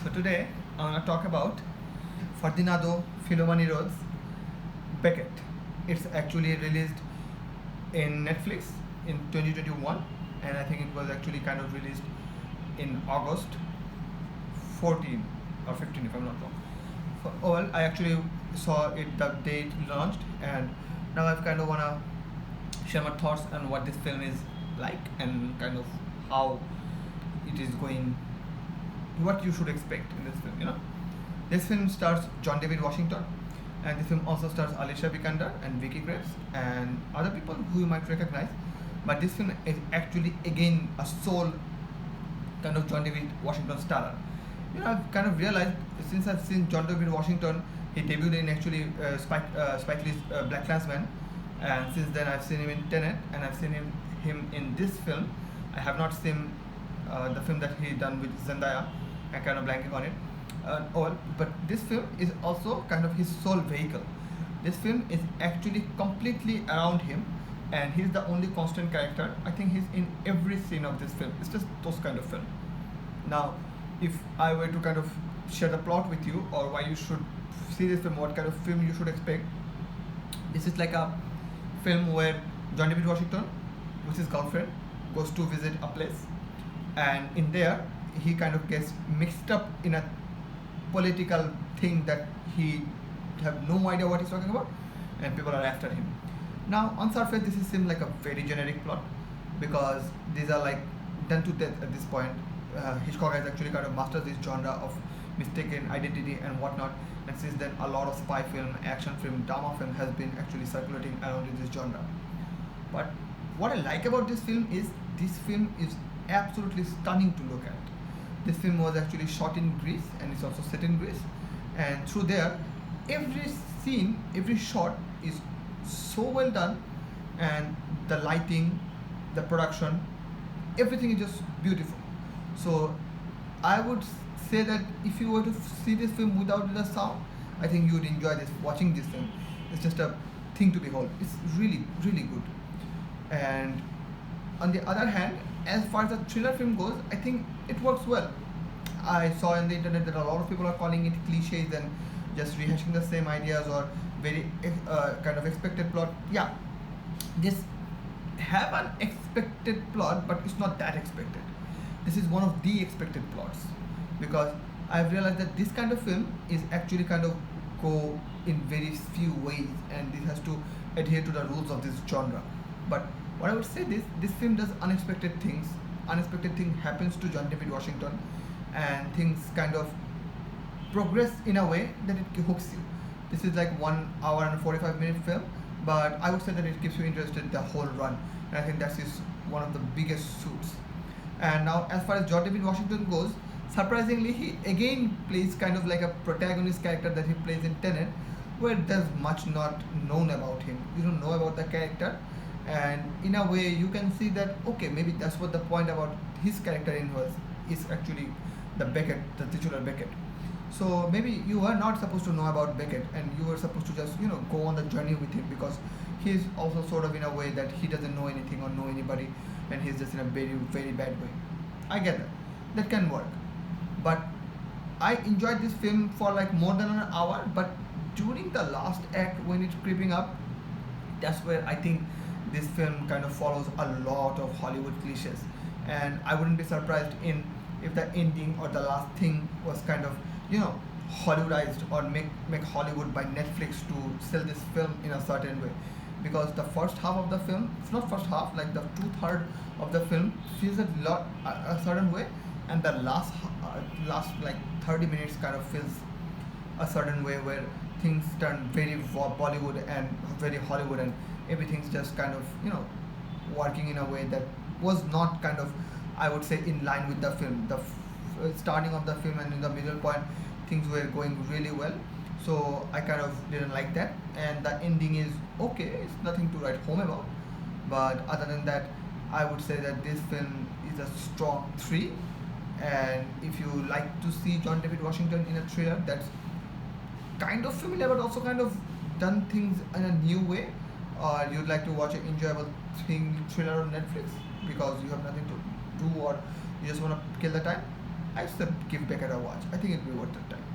So today I'm going to talk about Ferdinando Filomanero's Beckett. It's actually released in Netflix in 2021, and I think it was actually kind of released in August 14 or 15 if I'm not wrong. Well, I actually saw it the day it launched, and now I've kind of want to share my thoughts on what this film is like and kind of how it is going, what you should expect in this film. This film stars John David Washington, and this film also stars Alicia Vikander and Vicky Graves and other people who you might recognize. But this film is actually again a sole kind of John David Washington starrer. I've kind of realized since I've seen John David Washington, he debuted in actually Spike Lee's Black Klansman, and since then I've seen him in Tenet, and I've seen him in this film. I have not seen the film that he done with Zendaya. I'm kind of blanking on it. But this film is also kind of his sole vehicle. This film is actually completely around him, and he's the only constant character. I think he's in every scene of this film. It's just those kind of film. Now, if I were to kind of share the plot with you, or why you should see this film, what kind of film you should expect, this is like a film where John David Washington, with his girlfriend, goes to visit a place, and in there he kind of gets mixed up in a political thing that he have no idea what he's talking about, and people are after him. Now, on surface, this seems like a very generic plot because these are like done to death at this point. Hitchcock has actually kind of mastered this genre of mistaken identity and whatnot, and since then a lot of spy film, action film, drama film has been actually circulating around in this genre. But what I like about this film is absolutely stunning to look at. This film was actually shot in Greece, and it's also set in Greece, and through there every scene, every shot is so well done, and the lighting, the production, everything is just beautiful. So I would say that if you were to see this film without the sound, I think you would enjoy watching this film. It's just a thing to behold. It's really, really good. And on the other hand, as far as the thriller film goes, I think it works well. I saw on the internet that a lot of people are calling it cliches and just rehashing the same ideas or very kind of expected plot. Yeah, this have an expected plot, but it's not that expected. This is one of the expected plots, because I've realized that this kind of film is actually kind of go in very few ways, and this has to adhere to the rules of this genre. But what I would say, this film does unexpected things. Unexpected thing happens to John David Washington, and things kind of progress in a way that it hooks you. This is like 1 hour and 45-minute film, but I would say that it keeps you interested the whole run, and I think that is one of the biggest suits. And now, as far as John David Washington goes, surprisingly, he again plays kind of like a protagonist character that he plays in Tenet, where there's much not known about him. You don't know about the character, and in a way, you can see that okay, maybe that's what the point about his character in was is actually the Beckett, the titular Beckett. So maybe you are not supposed to know about Beckett, and you were supposed to just go on the journey with him, because he's also sort of in a way that he doesn't know anything or know anybody, and he's just in a very, very bad way. I get that can work, but I enjoyed this film for like more than an hour. But during the last act, when it's creeping up, that's where I think this film kind of follows a lot of Hollywood cliches, and I wouldn't be surprised if the ending or the last thing was kind of Hollywoodized or make Hollywood by Netflix to sell this film in a certain way, because the first half of the film, it's not first half, like the 2/3 of the film feels a certain way, and the last like 30 minutes kind of feels a certain way, where things turn very Bollywood and very Hollywood, and everything's just kind of working in a way that was not kind of, I would say, in line with the film. The starting of the film and in the middle point, things were going really well, so I kind of didn't like that. And the ending is okay, it's nothing to write home about, but other than that, I would say that this film is a strong 3. And if you like to see John David Washington in a thriller that's kind of familiar but also kind of done things in a new way, or you'd like to watch an enjoyable thriller on Netflix because you have nothing to do or you just want to kill the time, I should give Beckett a watch. I think it'll be worth the time.